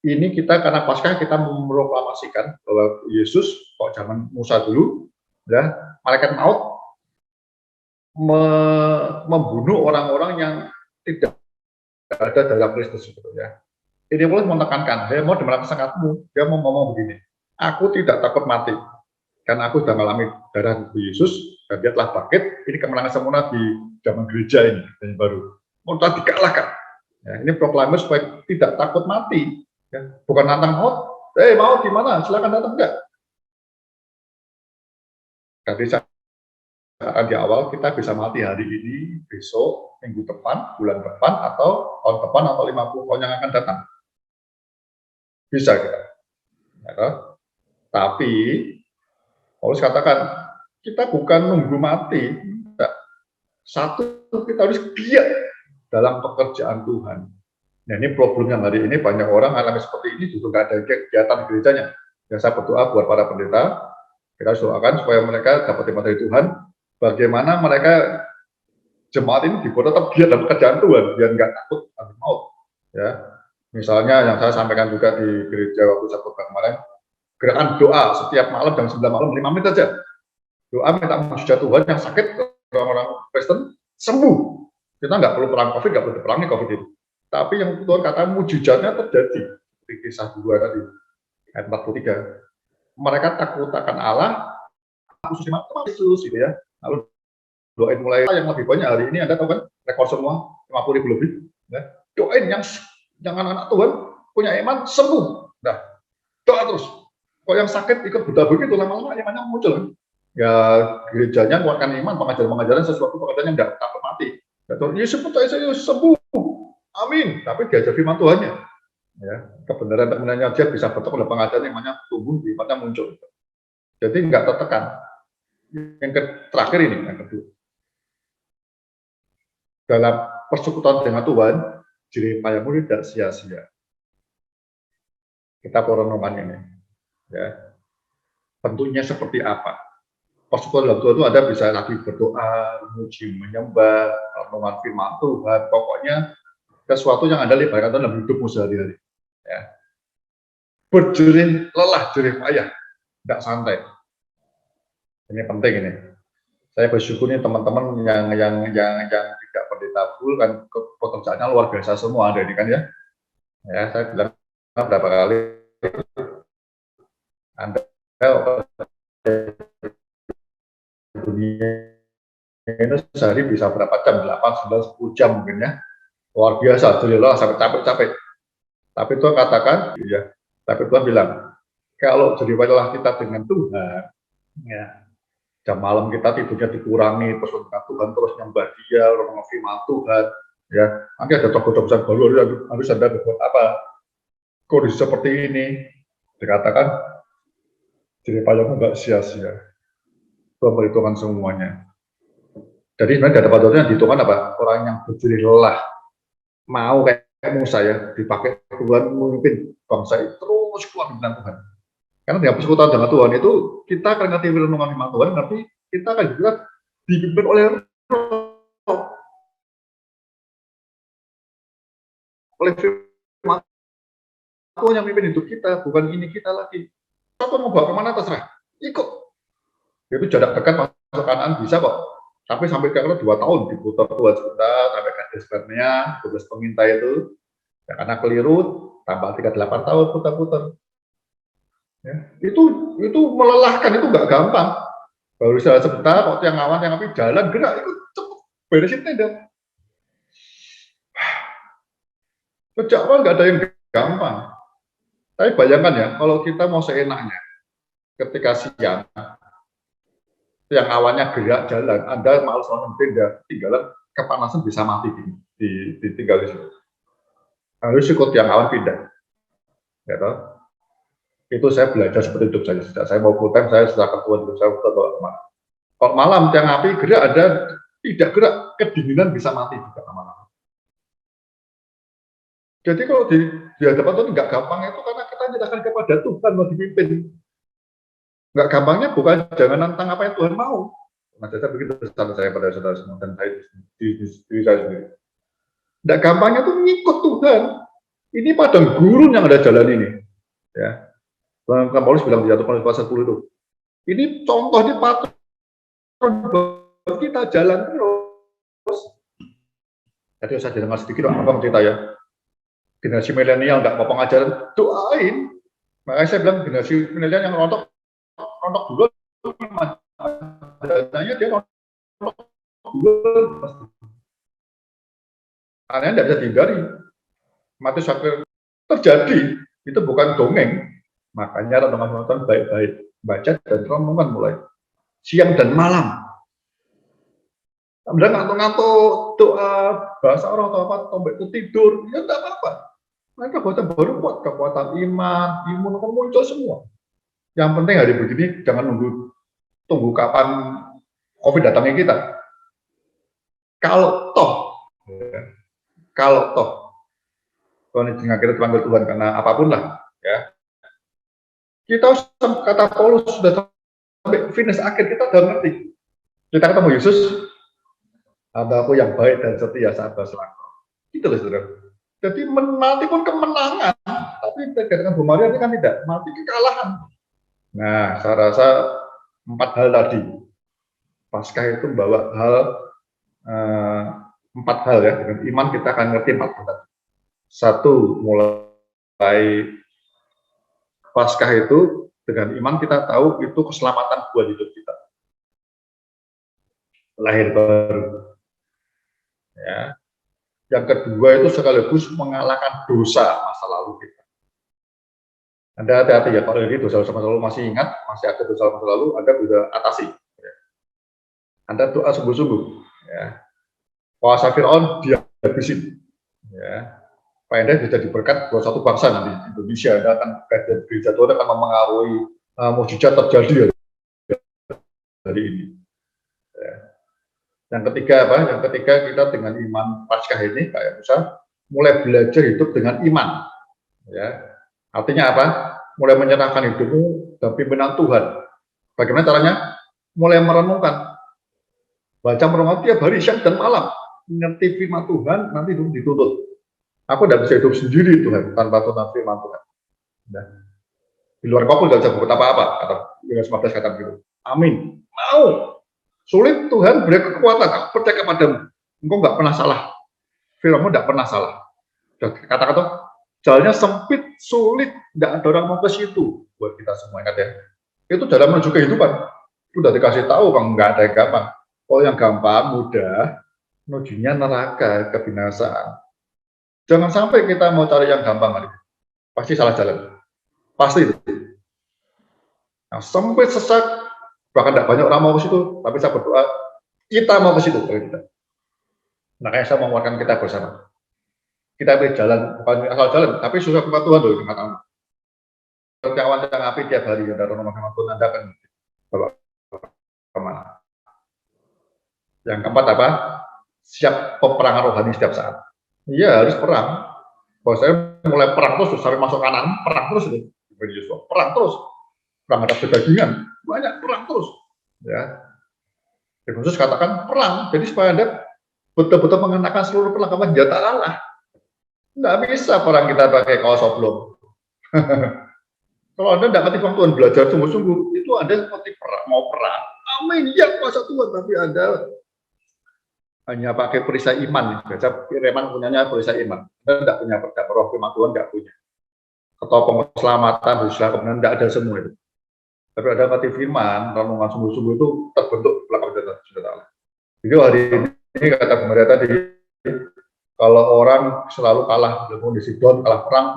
Ini kita karena Paskah kita memproklamasikan bahwa Yesus kok zaman Musa dulu, ya malaikat maut membunuh orang-orang yang tidak ada dalam Kristus sebetulnya. Ini boleh menekankan, dia mau dimana sangatmu, dia mau ngomong begini, aku tidak takut mati, karena aku sudah mengalami darah Yesus, dan dia telah bangkit. Ini kemenangan sempurna di zaman gereja ini, yang baru. Mau dikalahkan. Ya, ini proklamasi supaya tidak takut mati. Ya, bukan nantang maut. Maut gimana? Silakan datang enggak. Jadi di awal kita bisa mati hari ini, besok, minggu depan, bulan depan, atau tahun depan, atau 50 tahun yang akan datang. Bisa kita. Ya, tapi Paulus katakan, kita bukan nunggu mati. Tidak. Satu, kita harus giat dalam pekerjaan Tuhan. Nah, ini problemnya hari ini banyak orang alami seperti ini justru nggak ada kegiatan gerejanya. Ya, saya berdoa buat para pendeta, kita doakan supaya mereka dapat terima dari Tuhan. Bagaimana mereka jemaat ini dibuat tetap giat dalam pekerjaan Tuhan, biar nggak takut akan maut. Ya, misalnya yang saya sampaikan juga di gereja waktu Sabtu kemarin, gerakan doa setiap malam jam 9 malam 5 menit saja. Doa minta mujizat Tuhan yang sakit orang-orang Kristen sembuh. Kita nggak perlu perang COVID, nggak perlu diperangi COVID itu. Tapi yang Tuhan kata mujizatnya terjadi. Di kisah 2 tadi, ayat 43. Mereka takut akan Allah, khususnya Yesus gitu ya. Lalu doain mulai yang lebih banyak hari ini, Anda tahu kan, rekor semua 50.000 lebih. Ya. Doain yang anak-anak Tuhan punya iman sembuh. Nah, doa terus. Kalau yang sakit ikut buta begitu lama-lama imannya muncul kan. Ya gerejanya menguatkan iman, pengajaran-pengajaran sesuatu pengajaran yang tidak takut mati. Ya, Yesus percaya saya sembuh. Amin. Tapi diajar firman Tuhannya. Ya, kebenaran-kebenarannya dia bisa bertemu oleh pengajaran imannya tumbuh, imannya muncul. Jadi nggak tertekan. Yang terakhir ini, yang kedua. Dalam persekutuan dengan Tuhan, jerih payahmu tidak sia-sia. Kita perenungan ini. Ya. Bentuknya seperti apa? Persekutuan dalam Tuhan itu ada bisa lagi berdoa, memuji, menyembah, renungan firman Tuhan, pokoknya sesuatu yang Anda libatkan dalam hidupmu sehari-hari. Ya. Berjerih lelah, jerih payah, tidak santai. Ini penting ini. Saya bersyukur nih teman-teman yang tidak pendeta full kan pekerjaannya luar biasa semua ada ini kan ya. Ya, saya bilang berapa kali Anda dunia ini sehari bisa berapa jam? 8, 9, 10 jam mungkin ya. Luar biasa, jadi lelah sampai capek-capek. Tapi Tuhan katakan, ya. Tapi Tuhan bilang, kalau jadi lelah kita dengan Tuhan, ya, jam malam kita tidurnya dikurangi, terus dengan Tuhan terus nyembah Dia, renungan firman Tuhan, ya. Nanti ada terobosan baru harus Anda berbuat apa? Kondisi seperti ini, dikatakan, jadi payahmu nggak sia-sia. Tuhan perhitungkan semuanya. Jadi sebenarnya data yang dihitungkan apa? Orang yang berjerih lelah, mau kayak Musa ya, dipakai Tuhan memimpin bangsa itu terus kuat dengan Tuhan. Karena dengan persekutuan dengan Tuhan itu kita akan ngerti renungan firman Tuhan, ngerti kita akan juga dipimpin oleh firman Tuhan yang memimpin hidup kita, bukan ini kita lagi. Satu mau bawa kemana terserah, ikut. Itu jarak dekat masuk kanan bisa kok. Tapi sampai kira-kira 2 tahun diputar sampai garis bernya 12 pengintai itu. Ya, karena keliru, tambah 38 tahun putar-putar. Ya, itu melelahkan, itu nggak gampang. Baru jalan sebentar, kok yang awan, yang api jalan gerak, itu cepet beresin tenda. Sejak awal nggak ada yang gampang. Tapi bayangkan ya, kalau kita mau seenaknya, ketika siang, yang awannya gerak jalan, Anda malas nonton tenda, tinggalan kepanasan bisa mati ditinggal di situ. Harus ikut yang awan pindah. Ya, toh? Itu saya belajar seperti hidup saya. Sejak saya mau full time, saya setelah ketua hidup saya bawa kemana. Kalau malam tiang api gerak, ada tidak gerak, kedinginan bisa mati juga malam. Jadi kalau di hadapan Tuhan nggak gampang itu karena kita menyerahkan kepada Tuhan mau dipimpin. Nggak gampangnya bukan jangan nantang apa yang Tuhan mau. Nah, saya begitu pesan saya pada saudara semua dan saya diri saya sendiri. Nggak gampangnya tuh ngikut Tuhan. Ini padang gurun yang ada jalan ini. Ya. Bang Paulus bilang di 1 Korintus pasal 10 itu. Ini contoh di patron buat kita jalan terus. Jadi saya dengar sedikit apa cerita ya. Generasi milenial nggak mau pengajaran, doain. Makanya saya bilang generasi milenial yang rontok dulu, dananya dia rontok dulu. Karena tidak bisa dihindari. Mati sakit terjadi, itu bukan dongeng. Makanya teman-teman baik-baik baca dan renungan mulai siang dan malam. Kemudian ngantuk-ngantuk doa bahasa orang atau apa, tombek itu tidur, ya tidak apa-apa. Mereka baru kuat kekuatan imun akan muncul semua. Yang penting hari begini jangan tunggu kapan COVID datangnya kita. Kalau toh Tuhan akhirnya dipanggil Tuhan karena apapun lah, ya. Kita kata Paulus sudah sampai finish akhir, kita sudah ngerti. Kita ketemu Yesus, hambaku yang baik dan setia sahabat selangkau. Gitu loh saudara. Jadi mati pun kemenangan, tapi dengan Bu Maria ini kan tidak, mati kekalahan. Nah, saya rasa 4 hal tadi. Paskah itu membawa 4 hal ya. Dengan iman kita akan ngerti 4 hal tadi. 1, mulai Paskah itu dengan iman kita tahu itu keselamatan buat hidup kita. Lahir baru. Ya. Yang kedua itu sekaligus mengalahkan dosa masa lalu kita. Anda hati-hati ya, kalau ini dosa masa lalu masih ingat, masih ada dosa masa lalu, Anda bisa atasi. Ya. Anda doa sungguh-sungguh. Ya. Kuasa Fir'aun dia habisin. Ya. Pak Enda bisa diberkat buat satu bangsa nanti Indonesia. Anda akan gereja Tuhan akan memengaruhi mukjizat terjadi dari ini. Ya. Yang ketiga apa? Yang ketiga kita dengan iman Paskah ini kayak Musa mulai belajar hidup dengan iman. Ya. Artinya apa? Mulai menyerahkan hidupmu dan pimpinan Tuhan. Bagaimana caranya? Mulai merenungkan. Baca merenungkan tiap hari siang dan malam. Ngerti firman Tuhan, nanti hidup dituntut. Aku tidak bisa hidup sendiri Tuhan tanpa Tuhan firman Tuhan. Nah, di luar kau pun tidak bisa berbuat apa-apa. Kata Yohanes 15 kata begitu. Amin. Mau. Sulit Tuhan beri kekuatan, aku percaya kepadamu. Engkau nggak pernah salah. Firmanmu nggak pernah salah. Kata-kata, jalannya sempit, sulit, nggak ada orang mau ke situ. Buat kita semua ingat ya. Itu jalan menuju kehidupan. Itu udah dikasih tahu, Bang, nggak ada yang gampang. Kalau yang gampang, mudah, menujunya neraka, kebinasaan. Jangan sampai kita mau cari yang gampang, pasti salah jalan. Pasti itu. Nah, sempit, sesak, bahkan tidak banyak orang mau ke situ, tapi saya berdoa kita mau ke situ. Makanya saya menguatkan kita bersama. Kita beri jalan, bukan asal jalan, tapi susah kepada Tuhan loh. Kawan yang api tiap hari ada rumah Tuhan, Anda akan bawa kemana? Yang keempat apa? Siap peperangan rohani setiap saat. Iya harus perang. Kalau saya mulai perang terus sampai masuk kanan, perang terus ini. Perang terus. Perang atas kedagingan, banyak perang terus. Ya. Khusus katakan perang, jadi supaya Anda betul-betul mengenakan seluruh perlengkapan senjata Allah. Tidak bisa perang kita pakai kaos oblong. Kalau Anda tidak ngerti Tuhan belajar sungguh-sungguh, itu Anda seperti perang, mau perang. Amin, ya kuasa Tuhan, tapi Anda hanya pakai perisai iman. Baca Reman punyanya perisai iman. Kita tidak punya perda, roh firman Tuhan nggak punya. Ketopong keselamatan, dosa kebenaran tidak ada semua itu. Tapi ada mati firman, renungan sungguh-sungguh itu terbentuk belakang senjata Allah. Jadi hari ini kata pemerintah tadi, kalau orang selalu kalah dalam kondisi down, kalah perang,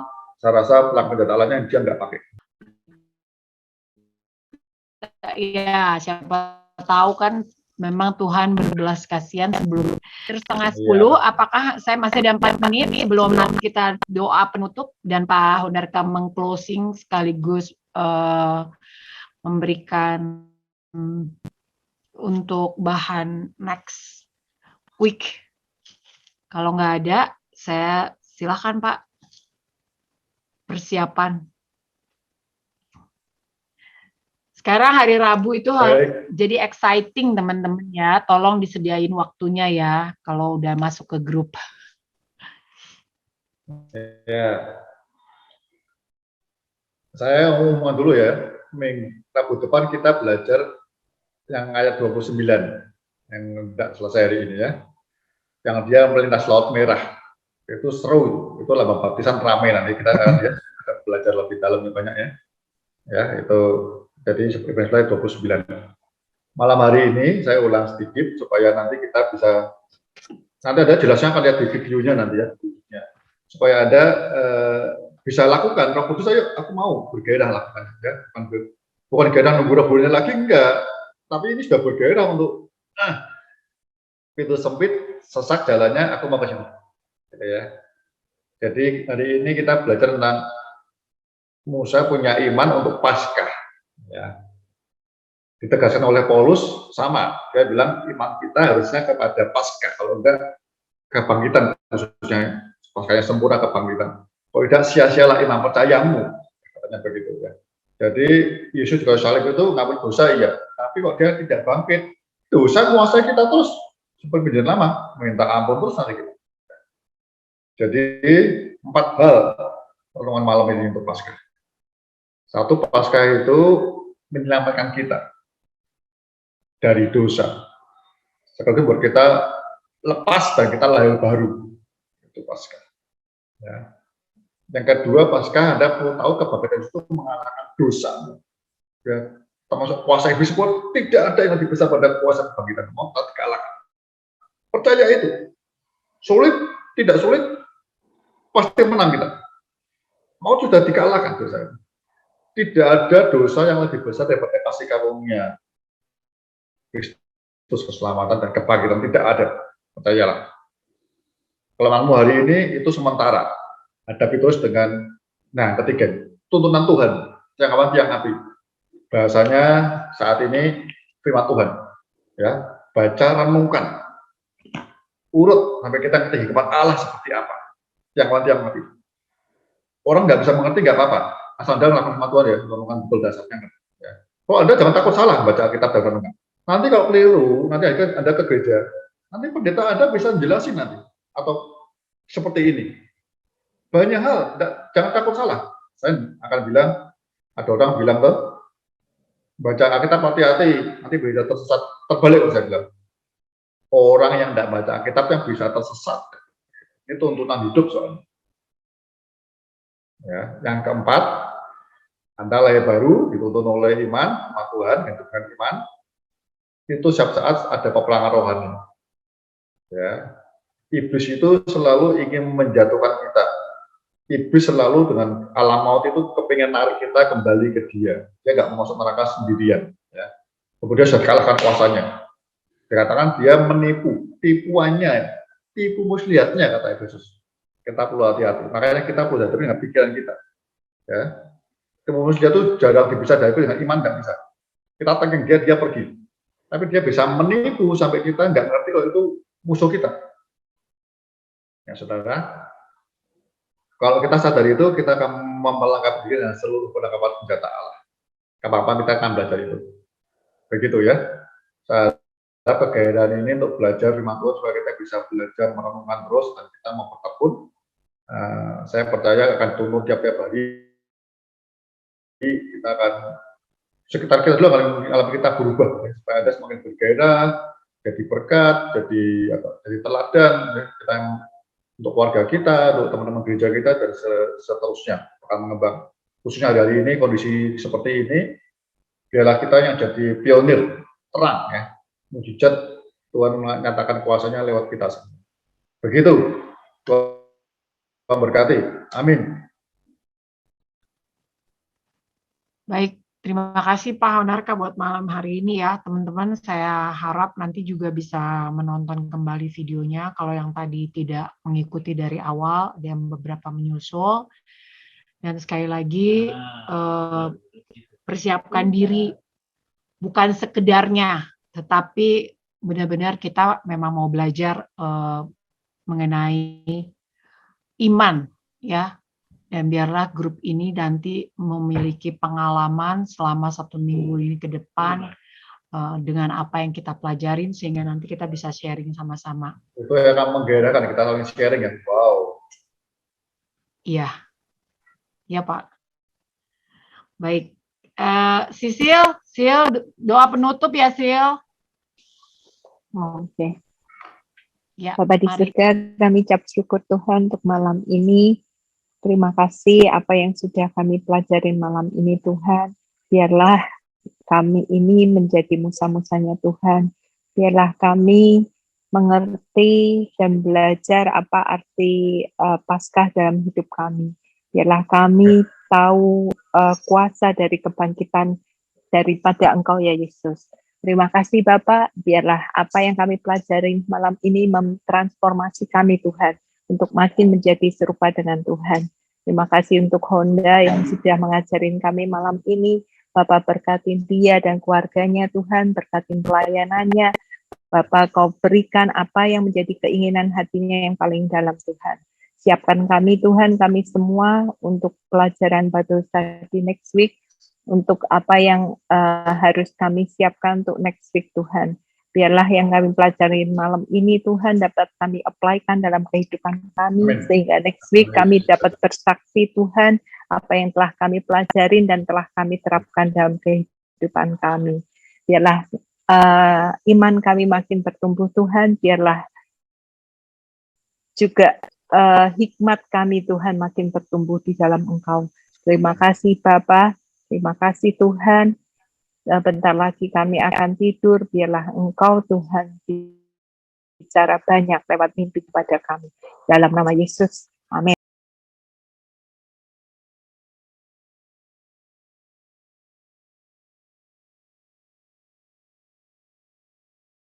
saya rasa pelanggan senjata Allahnya dia nggak pakai. Iya, siapa tahu kan memang Tuhan berbelas kasihan sebelum setengah 10. Apakah saya masih ada 4 menit sebelum kita doa penutup dan Pak Hondarka meng-closing sekaligus memberikan untuk bahan next week. Kalau nggak ada, saya silakan Pak persiapan. Sekarang hari Rabu itu jadi exciting teman-teman ya. Tolong disediain waktunya ya kalau udah masuk ke grup. Ya. Saya ngomong dulu ya. Rabu depan kita belajar yang ayat 29 yang tidak selesai hari ini ya. Yang dia melintas Laut Merah. Itu seru. Itu lambang baptisan ramai nanti kita akan ya, belajar lebih dalam banyak ya. Ya, itu jadi seperti slide 29. Malam hari ini saya ulang sedikit supaya nanti kita bisa, nanti ada jelasnya akan lihat di videonya nanti ya, supaya ada bisa lakukan. Roh Kudus ayo aku mau bergairah lakukan ya, bukan gairah nunggu Roh Kudusnya lagi enggak, tapi ini sudah bergairah untuk pintu sempit sesak jalannya aku mau ke sini gitu ya. Jadi hari ini kita belajar tentang Musa punya iman untuk Paskah. Ya. Ditegaskan oleh Paulus sama, dia bilang iman kita harusnya kepada Paskah, kalau enggak kebangkitan, khususnya Paskah yang sempurna kebangkitan. Kalau tidak sia-sialah iman percayamu, katanya begitu ya. Jadi Yesus juga salib itu ngampuni dosa iya, tapi kok dia tidak bangkit, dosa menguasai kita terus seperti perjanjian lama, minta ampun terus nanti kita. Jadi 4 hal renungan malam ini untuk Paskah. Satu, Paskah itu menyelamatkan kita dari dosa. Sekali buat kita lepas dan kita lahir baru. Itu Paskah. Ya. Yang kedua, Paskah Anda perlu tahu kebangkitan itu mengalahkan dosa. Ya. Termasuk kuasa iblis pun tidak ada yang lebih besar pada kuasa kebangkitan. Mau dikalahkan. Percaya itu. Sulit, tidak sulit, pasti menang kita. Mau sudah dikalahkan dosa. Tidak ada dosa yang lebih besar daripada kasih karunia Kristus, keselamatan dan kebangkitan, tidak ada. Percayalah. Kelemahanmu hari ini itu sementara. Hadapi terus dengan, nah ketiga, tuntunan Tuhan. Yang kawan tiang api. Bahasanya saat ini firman Tuhan. Ya, baca, renungkan. Urut sampai kita ngerti hikmat Allah seperti apa. Yang kawan tiang api. Orang nggak bisa mengerti nggak apa-apa. Asal Anda melakukan firman Tuhan ya, renungan betul dasarnya. Ya. Kalau Anda jangan takut salah baca Alkitab dan renungan. Nanti kalau keliru, nanti Anda ke gereja, nanti pendeta Anda bisa jelasin nanti. Atau seperti ini. Banyak hal, jangan takut salah. Saya akan bilang, ada orang bilang tuh, baca Alkitab hati-hati, nanti bisa tersesat. Terbalik saya bilang. Orang yang tidak baca Alkitab yang bisa tersesat. Ini tuntutan hidup soalnya. Ya, yang keempat, Anda lahir baru, dituntun oleh iman, sama Tuhan, dengan iman. Itu setiap saat ada peperangan rohani. Ya. Iblis itu selalu ingin menjatuhkan kita. Iblis selalu dengan alam maut itu kepingin narik kita kembali ke dia. Dia nggak mau masuk neraka sendirian. Ya. Kemudian sudah dikalahkan kuasanya. Dikatakan dia menipu, tipuannya, tipu muslihatnya kata Yesus. Kita perlu hati-hati. Makanya kita perlu hati-hati dengan pikiran kita. Ya. Tipu muslihat itu jarang bisa dihadapi dengan iman, nggak bisa. Kita pengen dia pergi. Tapi dia bisa menipu sampai kita nggak ngerti kalau itu musuh kita. Ya saudara, kalau kita sadar itu, kita akan memperlengkapi diri dengan seluruh perlengkapan senjata Allah. Kapan-kapan kita akan belajar itu. Begitu ya. Saya kegairahan ini untuk belajar firman Tuhan supaya kita bisa belajar merenungkan terus dan kita mempertekun. Saya percaya akan tumbuh tiap-tiap hari. Kita akan sekitar kita dulu alam kita berubah ya, supaya Anda semakin bergairah, jadi berkat, jadi teladan ya, kita untuk keluarga kita, untuk teman-teman gereja kita, dan seterusnya akan mengembang. Khususnya hari ini kondisi seperti ini, biarlah kita yang jadi pionir terang ya, mujizat Tuhan menyatakan kuasanya lewat kita semua. Begitu, Tuhan berkati. Amin. Baik, terima kasih Pak Honarka buat malam hari ini ya. Teman-teman, saya harap nanti juga bisa menonton kembali videonya. Kalau yang tadi tidak mengikuti dari awal, ada yang beberapa menyusul. Dan sekali lagi, persiapkan diri, bukan sekedarnya, tetapi benar-benar kita memang mau belajar mengenai iman, ya. Dan biarlah grup ini nanti memiliki pengalaman selama 1 minggu ini ke depan dengan apa yang kita pelajarin, sehingga nanti kita bisa sharing sama-sama. Itu yang akan menggerakkan, kita saling sharing ya. Wow. Iya, iya Pak. Baik, Sil, doa penutup ya Sil. Oke. Ya, Bapak di mari. surga, kami ucap syukur Tuhan untuk malam ini. Terima kasih apa yang sudah kami pelajarin malam ini Tuhan. Biarlah kami ini menjadi musa-musanya Tuhan. Biarlah kami mengerti dan belajar apa arti Paskah dalam hidup kami. Biarlah kami tahu kuasa dari kebangkitan daripada Engkau ya Yesus. Terima kasih Bapak, biarlah apa yang kami pelajari malam ini mentransformasi kami Tuhan, untuk makin menjadi serupa dengan Tuhan. Terima kasih untuk Honda yang sudah mengajarin kami malam ini. Bapak berkatin dia dan keluarganya Tuhan, berkatin pelayanannya. Bapak kau berikan apa yang menjadi keinginan hatinya yang paling dalam Tuhan. Siapkan kami Tuhan, kami semua untuk pelajaran Bible Study next week, untuk apa yang harus kami siapkan untuk next week Tuhan. Biarlah yang kami pelajari malam ini Tuhan dapat kami apply-kan dalam kehidupan kami, Amin. sehingga next week kami dapat bersaksi Tuhan apa yang telah kami pelajarin dan telah kami terapkan dalam kehidupan kami. Biarlah iman kami makin bertumbuh Tuhan, biarlah juga hikmat kami Tuhan makin bertumbuh di dalam Engkau. Terima kasih Bapa, terima kasih Tuhan. Bentar lagi kami akan tidur, biarlah Engkau Tuhan bicara banyak lewat mimpi kepada kami. Dalam nama Yesus